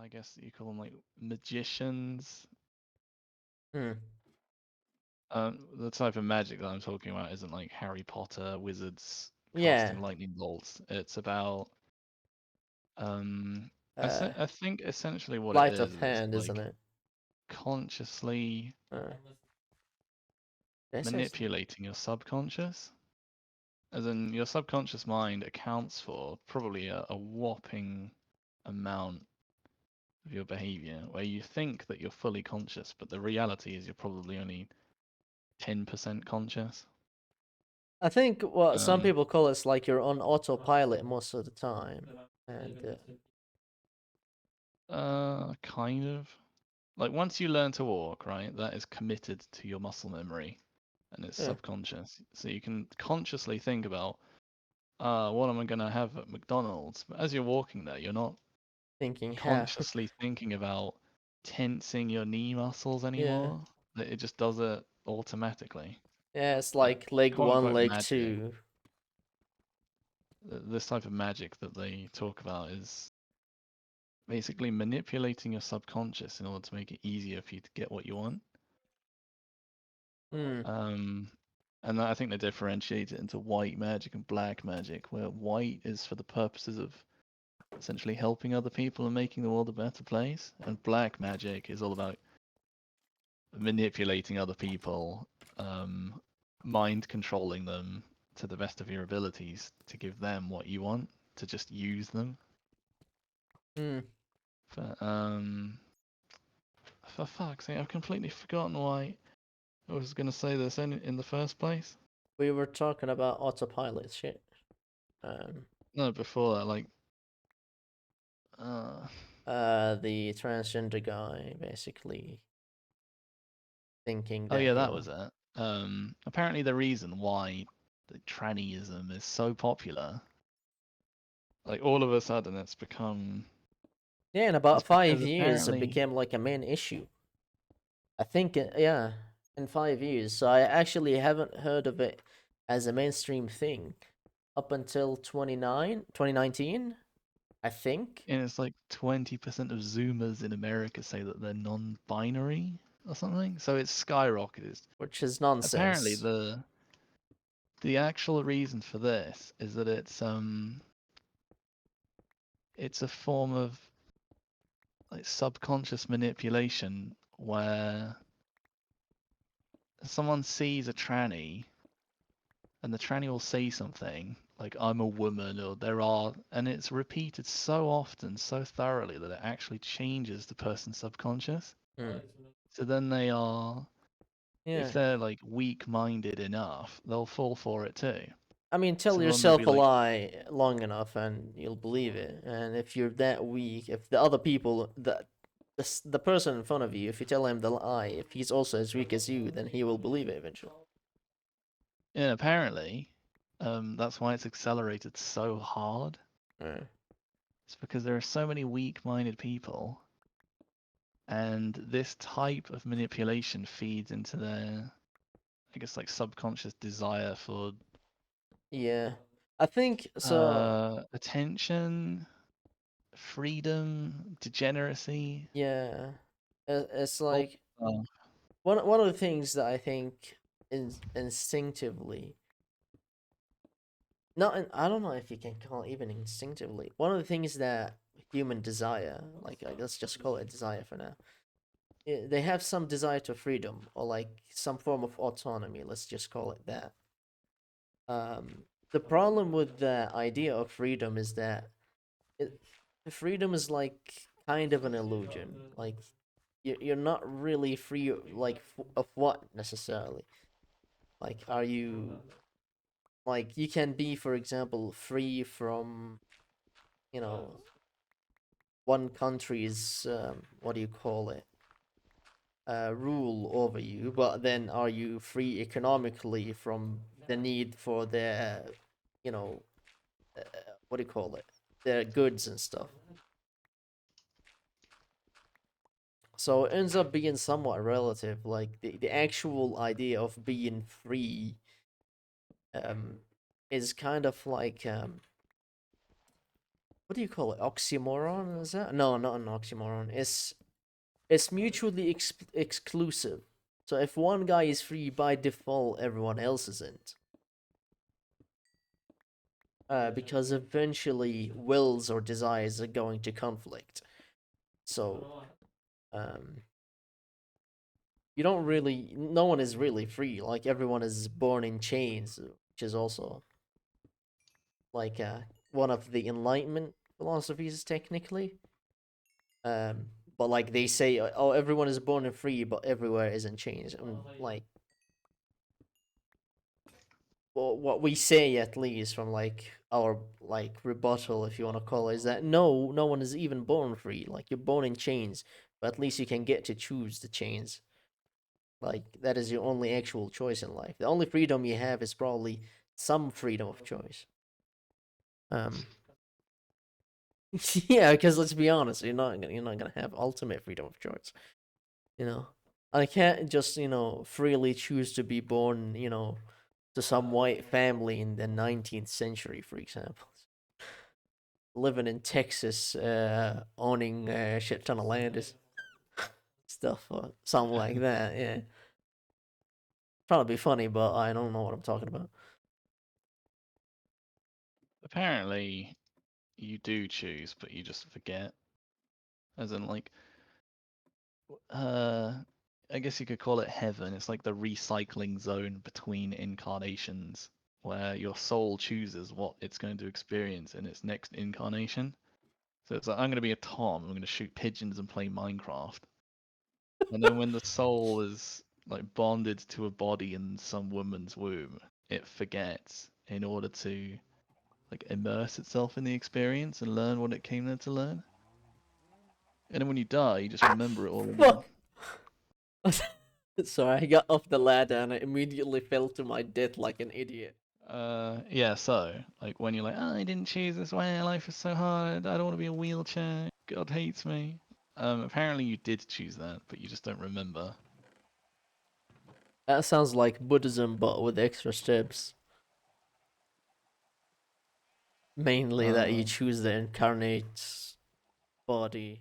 I guess you call them like magicians. Hmm. The type of magic that I'm talking about isn't like Harry Potter wizards Yeah. casting lightning bolts. It's about Uh, I think essentially what it Sleight of is it's hand, isn't like it? consciously Uh, this is manipulating your subconscious. As in, your subconscious mind accounts for probably a whopping amount of your behavior, where you think that you're fully conscious, but the reality is you're probably only 10% conscious. I think what some Um, people call it's like you're on autopilot most of the time, and kind of. Like once you learn to walk, right, that is committed to your muscle memory and it's yeah, subconscious. So you can consciously think about, what am I gonna have at McDonald's? But as you're walking there, you're not thinking how. consciously thinking about tensing your knee muscles Yeah, anymore. It just does it automatically. yeah, it's Like like leg quote one, unquote leg magic. two. This type of magic that they talk about is basically manipulating your subconscious in order to make it easier for you to get what you want. Hmm. Um, and I think they differentiate it into white magic and black magic, where white is for the purposes of essentially helping other people and making the world a better place, and black magic is all about manipulating other people, um, mind controlling them to the best of your abilities to give them what you want, to just use them. Hmm. But for fuck's sake, I've completely forgotten why I was gonna say this in the first place. We were talking about autopilot shit. Um. No, before that, like, uh, The transgender guy basically thinking oh that yeah, that was he'll. it. Apparently the reason why the trannyism is so popular, like all of a sudden Yeah, in it's about because 5 years, it apparently became like a main issue. I think, yeah, in 5 years. So I actually haven't heard of it as a mainstream thing up until 2019, I think, and it's like 20% of Zoomers in America say that they're non-binary or something. So it's skyrocketed. which is Apparently nonsense. the actual reason for this is that it's a form of like subconscious manipulation where someone sees a tranny and the tranny will say something like I'm a woman or there are, and it's repeated so often, so thoroughly that it actually changes the person's subconscious. Hmm. So then they are, if Yeah. they're like weak-minded enough, they'll fall for it too. I mean, tell So then they'll yourself be a like, lie long enough and you'll believe it. And if you're that weak, if the other people, the person in front of you, if you tell him the lie, if he's also as weak as you, then he will believe it eventually. and apparently, that's why it's accelerated so hard. Yeah. It's because there are so many weak-minded people, and this type of manipulation feeds into their, I guess, like subconscious desire for Yeah. I think so. attention, freedom, degeneracy. Yeah. It's All like uh, one of the things that I think is instinctively, not I don't know if you can call it even instinctively. One of the things that human desire, like let's just call it desire for now. They have some desire to freedom or like some form of autonomy. Let's just call it that. The problem with the idea of freedom is that it, freedom is like kind of an illusion. Like you're not really free, like of what necessarily. Like, are you like you can be, for example, free from you know one country's what do you call it rule over you, but then are you free economically from the need for their you know uh, what do you call it their goods and stuff? So it ends up being somewhat relative. Like the actual idea of being free um, is kind of like what do you call it? Oxymoron? Is that? No, not an oxymoron. It's mutually exclusive. So if one guy is free by default, everyone else isn't. Because eventually wills or desires are going to conflict. So, um, you don't really. No one is really free. Like everyone is born in chains, which is also like one of the Enlightenment philosophies technically. Um, but like they say, oh, everyone is born and free, but everywhere is in chains. And like, well, what we say at least from like our like rebuttal, if you want to call it, is that no one is even born free. Like you're born in chains, but at least you can get to choose the chains. Like that is your only actual choice in life. The only freedom you have is probably some freedom of choice. Um, yeah, because let's be honest, you're not gonna have ultimate freedom of choice. You know, I can't just freely choose to be born to some white family in the 19th century, for example. Living in Texas, owning a shit ton of land is stuff, or something like that. Yeah, probably be funny, but I don't know what I'm talking about. Apparently, you do choose, but you just forget. As in, like, uh, I guess you could call it heaven. It's like the recycling zone between incarnations, where your soul chooses what it's going to experience in its next incarnation. So it's like, I'm going to be a Tom. I'm going to shoot pigeons and play Minecraft. And then when the soul is like bonded to a body in some woman's womb, it forgets in order to like immerse itself in the experience and learn what it came there to learn. And then when you die, you just remember it all again. Fuck. Sorry, I got off the ladder and I immediately fell to my death like an idiot. Yeah, so like when you're like, oh, I didn't choose this way, life is so hard, I don't want to be in a wheelchair, God hates me. Apparently you did choose that, but you just don't remember. That sounds like Buddhism, but with extra steps. Mainly that you Uh, choose the incarnate body